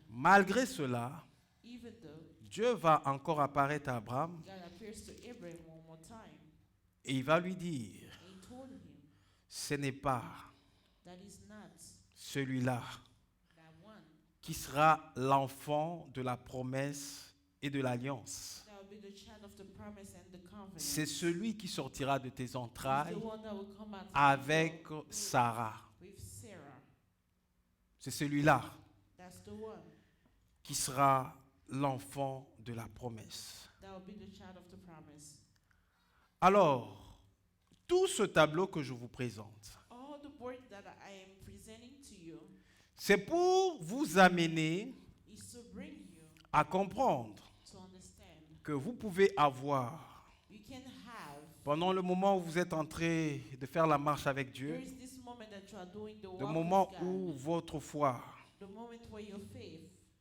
Malgré cela, Dieu va encore apparaître à Abraham et il va lui dire, ce n'est pas celui-là qui sera l'enfant de la promesse et de l'alliance. C'est celui qui sortira de tes entrailles avec Sarah. C'est celui-là qui sera l'enfant de la promesse. Alors, tout ce tableau que je vous présente, c'est pour vous amener à comprendre que vous pouvez avoir, pendant le moment où vous êtes en train de faire la marche avec Dieu, le moment où votre foi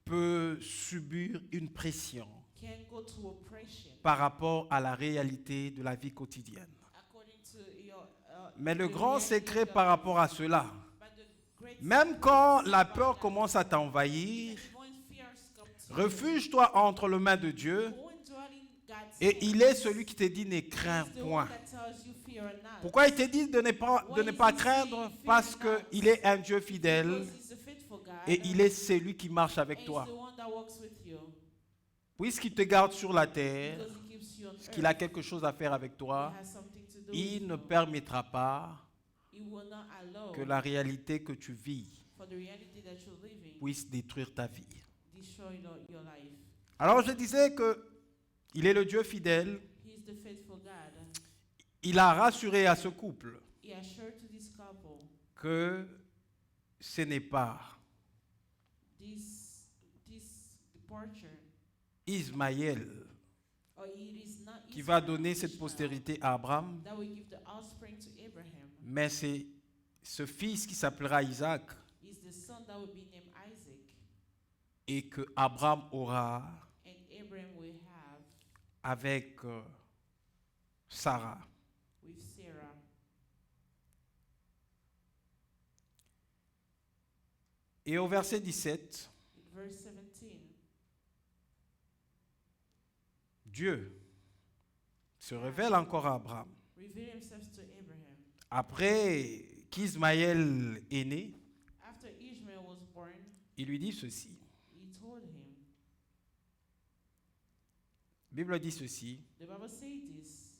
peut subir une pression par rapport à la réalité de la vie quotidienne. Mais le grand secret par rapport à cela, même quand la peur commence à t'envahir, refuge-toi entre les mains de Dieu et il est celui qui te dit ne crains point. Pourquoi il te dit de ne pas craindre? Parce qu'il est un Dieu fidèle et il est celui qui marche avec toi. Puisqu'il te garde sur la terre, qu'il a quelque chose à faire avec toi, il ne permettra pas que la réalité que tu vis puisse détruire ta vie. Alors je disais que il est le Dieu fidèle. He is the faithful God. Il a rassuré à ce couple He assured to this couple que ce n'est pas this departure, Ismaël or it is not qui va Ishmael, donner cette postérité à Abraham, that will give the offspring to Abraham. mais c'est ce fils qui s'appellera Isaac Is the son that will be named Isaac, et que Abraham aura and Abraham will have avec Sarah. with Sarah. Et au verset 17, In verse 17, Dieu se révèle encore à Abraham. reveal himself to Abraham. Après qu'Ismaël est né, After Ishmael was born, il lui dit ceci. he told him, La Bible dit ceci. the Bible says this,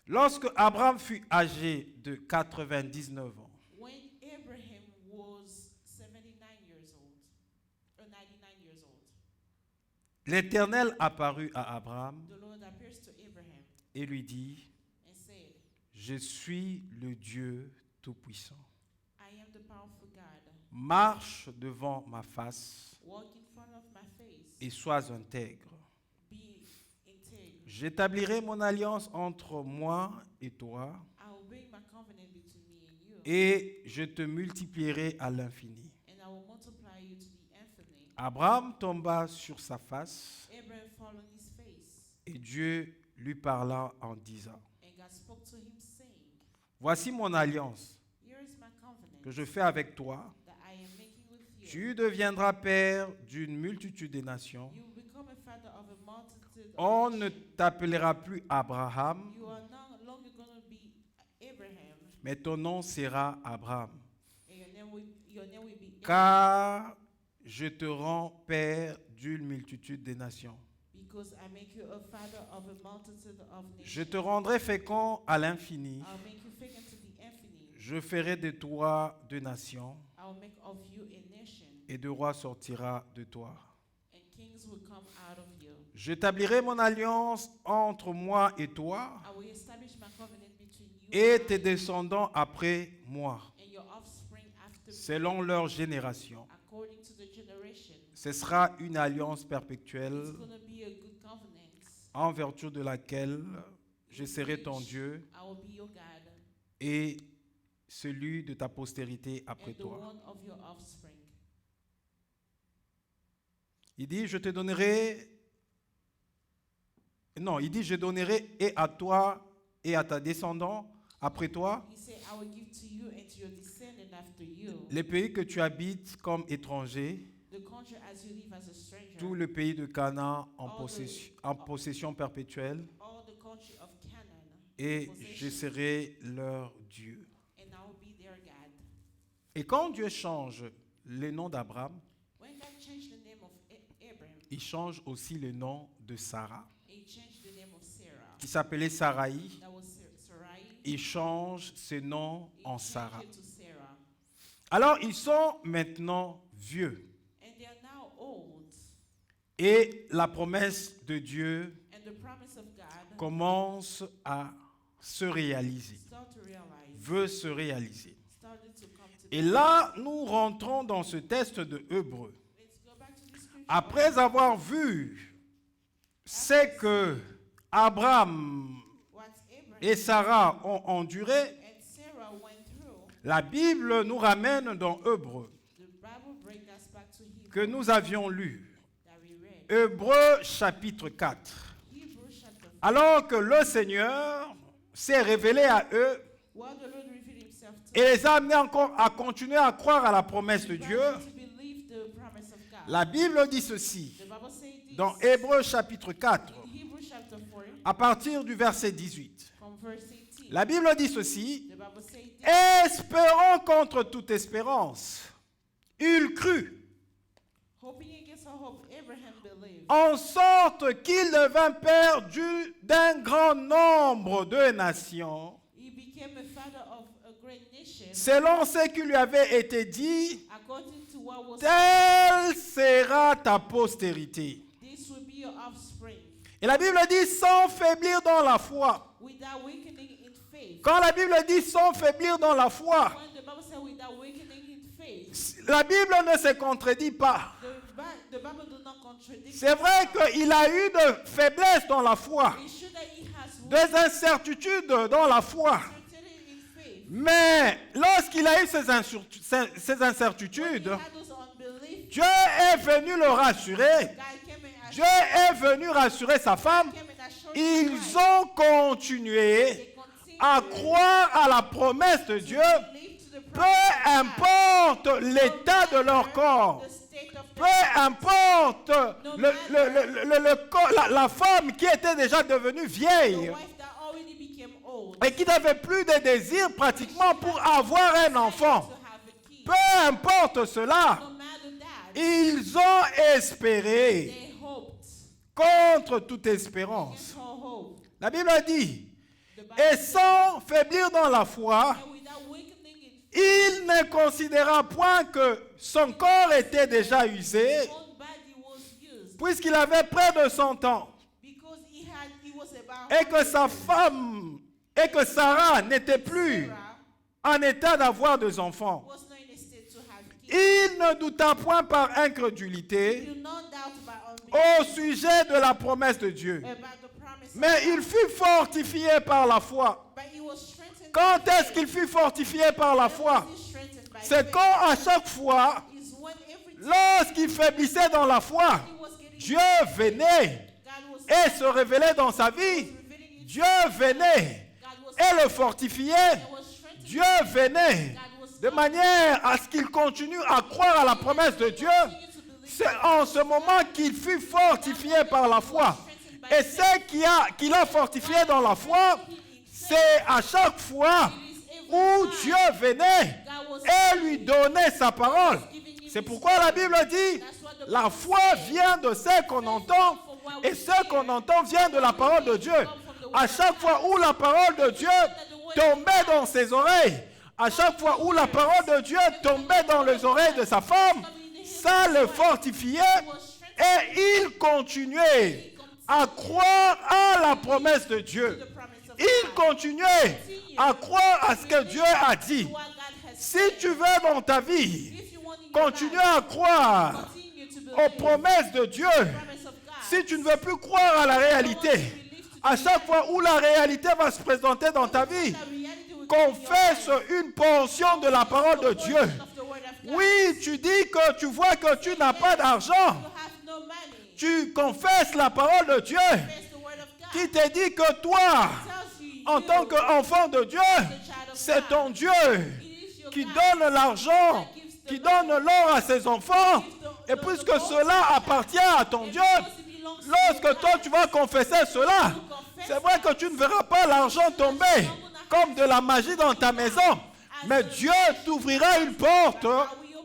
Lorsque Abraham fut âgé de 99 ans, when Abraham was 79 years old, or 99 years old, l'Éternel apparut à Abraham the Lord appears to Abraham et lui dit, and said, je suis le Dieu Tout-Puissant. I am the powerful God. Marche devant ma face Walk in front of my face. et sois intègre. Be integral. J'établirai mon alliance entre moi et toi I will bring my covenant between me and you, et je te multiplierai à l'infini. and I will multiply you to the infinite. Abraham tomba sur sa face Abraham fell on his face, et Dieu lui parla en disant, and God spoke to him, saying, voici mon alliance here is my covenant que je fais avec toi. that I am making with you. Tu deviendras père d'une multitude de nations. You will become a father of a multitude On of ne nations. t'appellera plus Abraham, You are no longer going to be Abraham, mais ton nom sera Abraham, and your name will be Abraham, car je te rends père d'une multitude de nations. because I make you a father of a multitude of Je nations. te rendrai fécond à l'infini. I'll make you fecund to the infinite. Je ferai de toi deux nations, I will make of you a nation, et de rois sortira de toi. and kings will come out of you. J'établirai mon alliance entre moi et toi, I will establish my covenant between you et and tes I, descendants après moi, and your offspring after me, selon leur génération. according to the generation. Ce sera une alliance perpétuelle It's going to be a good covenant, en vertu de laquelle je serai ton Dieu I will be your God, et celui de ta postérité après and the toi. one of your offspring. Il dit, je te donnerai... Non, il dit, je donnerai et à toi et à ta descendant après toi He said, I will give to you and to your descendant after you les pays que tu habites comme étranger, the country as you live as a stranger, tout le pays de Canaan en possession perpétuelle, all the country of Canaan, et possession, je serai leur Dieu. and I will be their God. Et quand Dieu change le nom d'Abraham, When God changed the name of Abraham, il change aussi le nom de Sarah, he changed the name of Sarah. qui s'appelait Saraï. That was Sarai. Il change ce nom He en changed Sarah. it to Sarah. Alors, ils sont maintenant vieux. And they are now old. Et la promesse de Dieu And the promise of God commence à se réaliser, start to realize, veut se réaliser. started to come to Et pass. là, nous rentrons dans ce texte de Hébreux. Let's go back to the scripture. Après avoir vu ce que Abraham What Abraham et Sarah ont enduré, and Sarah went through, la Bible nous ramène dans Hébreux, the Bible brings us back to Hebrew que nous avions lu. that we read. Hébreux chapitre 4. Hebrews chapter 4. Alors que le Seigneur s'est révélé à eux While the Lord revealed himself to et les a amenés encore à continuer à croire à la promesse de Dieu, them to believe the promise of God. la Bible dit ceci The Bible says this dans Hébreux chapitre 4, in Hebrews chapter 4 à partir du verset 18. from verse 18. La Bible dit ceci: The Bible says this, espérant contre toute espérance, il crut, hoping against all hope, Abraham believed, en sorte qu'il devint père d'un grand nombre de nations, he became a father of a great nation, selon ce qui lui avait été dit, according to what was telle sera ta postérité. Et la Bible dit sans faiblir dans la foi. without weakening in faith. Quand la Bible dit sans faiblir dans la foi, When the Bible says without weakening in faith, la Bible ne se contredit pas. the Bible does not contradict. C'est vrai qu'il a eu de faiblesses dans la foi, It's true that he has des incertitudes dans la foi. weakened in faith. Mais lorsqu'il a eu ces He incertitudes, had those unbelief. Dieu est venu le rassurer. God came and Dieu est venu rassurer sa femme. came and assured Ils him. ont continué They continued à croire à la promesse de Dieu, to live to the peu promise of God. importe l'état de leur corps. The state of Peu their importe la femme qui était déjà devenue the vieille wife that already became old. et qui n'avait plus de désir pratiquement pour avoir un enfant. To have a kid. Peu importe cela, No matter that, ils ont espéré they hoped. contre toute espérance. Against all hope. La Bible dit, The Bible et says, sans faiblir dans la foi, and without weakening in il ne considéra point que son corps était déjà usé, his own body was used, puisqu'il avait près de 100 ans, because he was about et que sa femme, et que Sarah n'était plus Sarah en état d'avoir des enfants. was not in a state to have kids. Il ne douta point par incrédulité Do not doubt about unbelief, au sujet de la promesse de Dieu, about the promise of mais il God. fut fortifié par la foi. But he was strengthened Quand by est-ce faith. qu'il fut fortifié par la foi? He was strengthened by C'est faith. quand à chaque fois, Is when every time lorsqu'il faiblissait dans la foi, he was getting Dieu venait God was et se révélait dans sa vie. revealing his Dieu venait God was et le fortifiait. was strengthened. Dieu venait de manière à ce qu'il continue à croire à la promesse de Dieu. C'est en ce moment qu'il fut fortifié par la foi. Et ce qu'il a fortifié dans la foi, c'est à chaque fois où Dieu venait et lui donnait sa parole. C'est pourquoi la Bible dit, la foi vient de ce qu'on entend et ce qu'on entend vient de la parole de Dieu. À chaque fois où la parole de Dieu tombait dans ses oreilles, à chaque fois où la parole de Dieu tombait dans les oreilles de sa femme, ça le fortifiait et il continuait à croire à la promesse de Dieu. Il continuait à croire à ce que Dieu a dit. What God has Si tu veux dans ta vie if you want in your continuer life, à croire continue to aux believe promesses de Dieu, the promise of God. si tu ne veux plus croire à la réalité, à chaque fois où la réalité va se présenter dans ta vie, That reality will confesse une portion de la parole de Dieu. of the word of God. Oui, tu dis que tu vois que tu n'as pas d'argent. You have no money. Tu confesses la parole de Dieu Confess the word of God. qui te dit que toi, Tells you, en tant qu'enfant de Dieu, c'est ton Dieu it is your qui God donne l'argent, qui donne l'or à ses enfants. Et puisque cela appartient à ton Dieu, lorsque toi tu vas confesser cela, c'est vrai que tu ne verras pas l'argent tomber comme de la magie dans ta maison. Mais Dieu t'ouvrira une porte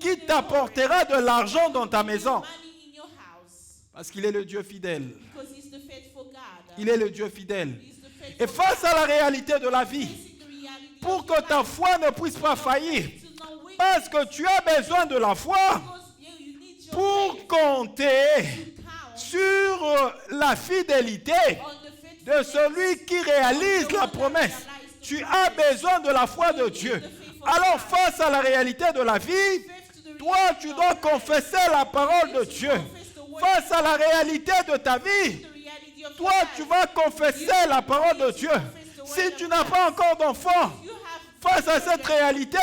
qui t'apportera de l'argent dans ta maison. money in your house Parce qu'il est le Dieu fidèle. because he's the faithful God. Il est le Dieu fidèle. He's the faithful Et face à la réalité de la vie, Facing the reality pour of que ta foi ne puisse pas faillir, to know which parce que tu as besoin de la foi because you need your pour faith compter to count sur la fidélité on the faithful de celui qui réalise la promesse. Tu as besoin de la foi de Dieu. Alors face à la réalité de la vie, toi tu dois confesser la parole de Dieu. Face à la réalité de ta vie, the reality of toi tu vas confesser la parole de Dieu. Si tu n'as pas encore d'enfant, you have face à cette réalité,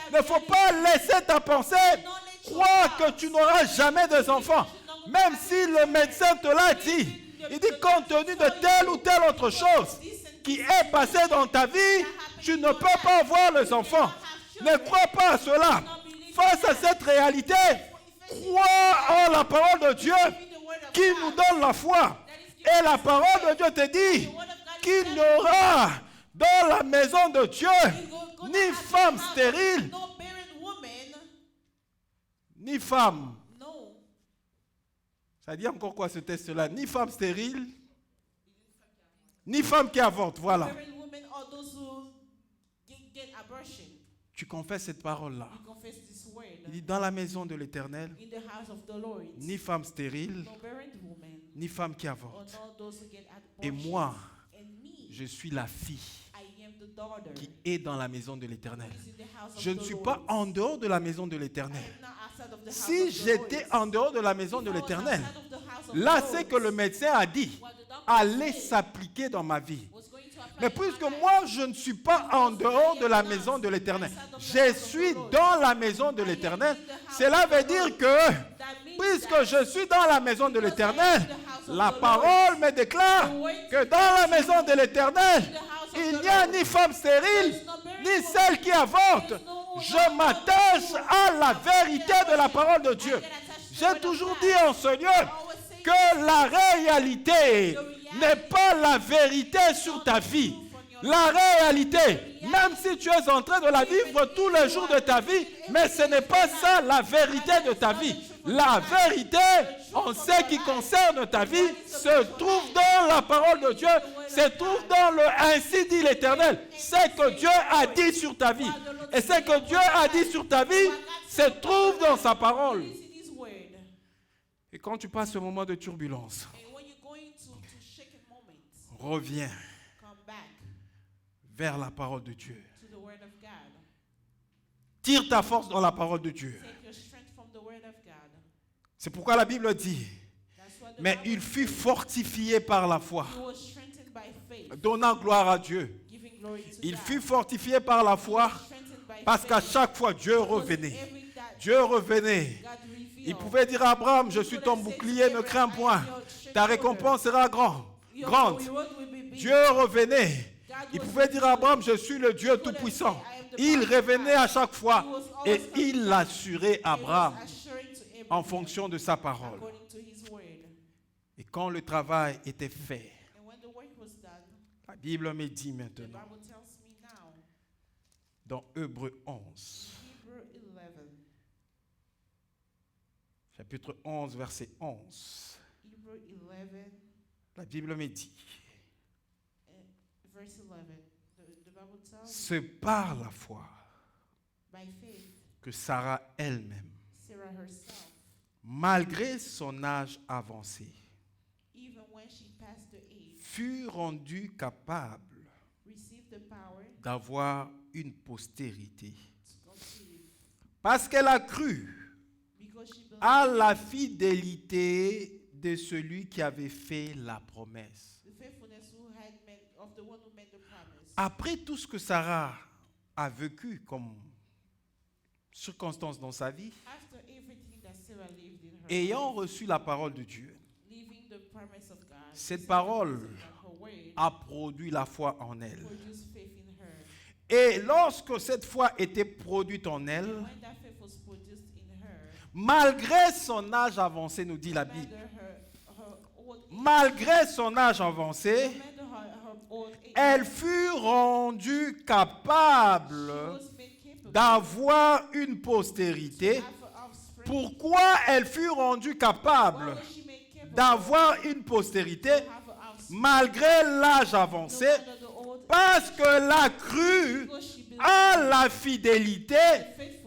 il ne faut pas laisser ta pensée croire que tu n'auras jamais des enfants. Même si le médecin te l'a dit, il dit compte tenu de telle ou telle autre chose qui est passée dans ta vie, tu ne peux pas avoir les enfants. Ne crois pas à cela. Face à cette réalité, crois en la parole de Dieu qui nous donne la foi. Et la parole de Dieu te dit qu'il n'y aura dans la maison de Dieu ni femme stérile, no barren woman. ni femme. No. Ça dit encore quoi ce test-là? Ni femme stérile, ni femme qui avorte. Voilà. Barren women are those who get abortion. Tu confesses cette parole-là. You confess this word. Il dit dans la maison de l'Éternel, In the house of the Lord. ni femme stérile, No barren woman. ni femme qui or avorte. not those who get Et abortions. moi, And me, je suis la fille I am the daughter qui est dans la maison de l'Éternel. who is in the house of Je ne the suis Lord. pas en dehors de la maison de I l'Éternel. am not outside of the house Si of the j'étais Lord. en dehors de la maison de If I was l'Éternel, outside of the house of là the c'est Lord, que le médecin a dit, what the doctor allez said s'appliquer dans ma vie. was going to apply Mais in puisque my life. moi, je ne suis pas en dehors de la maison de l'Éternel, je suis dans la maison de l'Éternel, cela veut dire que, That means puisque that je suis dans la maison de l'Éternel, la parole me déclare que dans la maison de l'Éternel, il n'y a ni femme stérile, ni celle qui avorte. Je m'attache à la vérité de la parole de Dieu. J'ai toujours dit en Seigneur que la réalité n'est pas la vérité sur ta vie. La réalité, même si tu es en train de la vivre tous les jours de ta vie, mais ce n'est pas ça la vérité de ta vie. La vérité, en ce qui concerne ta vie, se trouve dans la parole de Dieu, se trouve dans le ainsi dit l'Éternel. C'est que Dieu a dit sur ta vie. Et ce que Dieu a dit sur ta vie se trouve dans sa parole. It is in His word. Et quand tu passes ce moment de turbulence, And when you're going to shaken moments, reviens come back vers la parole de Dieu. to the word of God. Tire ta force dans la parole de Dieu. Take your strength from the word of God. C'est pourquoi la Bible dit, That's what the mais Bible il fut says. fortifié par la foi, He was strengthened by faith, donnant gloire à Dieu. giving glory to Il God. fut fortifié par la foi Strengthened by parce qu'à faith, chaque fois Dieu because revenait. every that Dieu revenait. God revealed. Il pouvait dire à Abraham, je suis ton bouclier, ne crains point. Ta récompense sera grande. Dieu revenait. Il pouvait dire à Abraham, je suis le Dieu Tout-Puissant. Il revenait à chaque fois et il l'assurait à Abraham en fonction de sa parole. according to his word. Et quand le travail était fait, And when the work was done, la Bible me dit the maintenant, Bible tells me now, dans Hébreux 11, Hebrew 11, chapitre 11, verset 11, Hebrew 11, la Bible me dit, verse 11, the Bible tells me, c'est par la foi by faith, que Sarah elle-même, Sarah herself, malgré son âge avancé, even when she passed the age, fut rendue capable received the power d'avoir une postérité. to conceive, Parce qu'elle a cru because she believed à la fidélité de celui qui avait fait la promesse. the faithfulness who had made, of the one who made the promise. Après tout ce que Sarah a vécu comme circonstance dans sa vie, After everything that Sarah lived in her ayant life, reçu la parole de Dieu, living the promise of God, cette receiving the parole promise of God, her word, a produit la foi en elle. produced faith in her. Et lorsque cette foi était produite en elle, When that faith was produced in her, malgré son âge avancé, nous dit la no Bible, matter her old age, malgré son âge avancé, no matter her old age, elle fut rendue she capable was made capable d'avoir une postérité. of offspring. Pourquoi elle fut rendue Why capable was she made capable d'avoir une postérité to have an offspring? malgré l'âge No avancé? matter the old age, Parce qu'elle a cru because she believed à la fidélité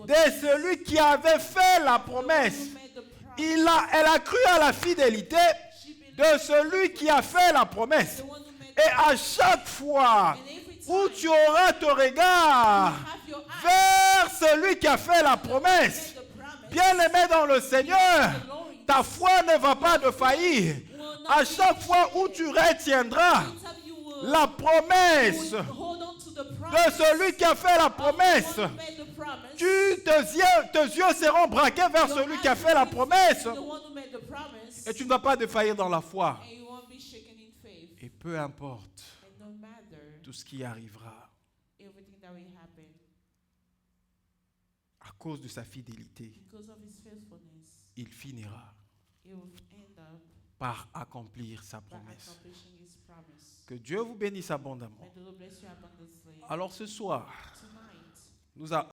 de celui qui avait fait la promesse. who made the promise. Elle a cru à la fidélité She believed de celui qui a fait la promesse. the one who made Et à chaque fois and every où time tu auras ton regard have your eyes vers celui qui a fait la promesse, the promise, bien-aimé dans le Seigneur, ta foi ne va pas de faillir. À chaque fois où tu retiendras you will la promesse hold on to the de promise. celui qui a fait la promesse, The one who made the promise. tes yeux seront braqués vers celui qui a fait la promesse The one who made the promise. et tu ne vas pas défaillir dans la foi. And you won't be shaken in faith. Et peu importe And no matter tout ce qui arrivera, everything that will happen, à cause de sa fidélité, because of his faithfulness, il finira he will end up par accomplir sa by promesse. accomplishing his promise. Que Dieu vous bénisse abondamment. May the Lord bless you abundantly. Alors ce soir, Tonight, nous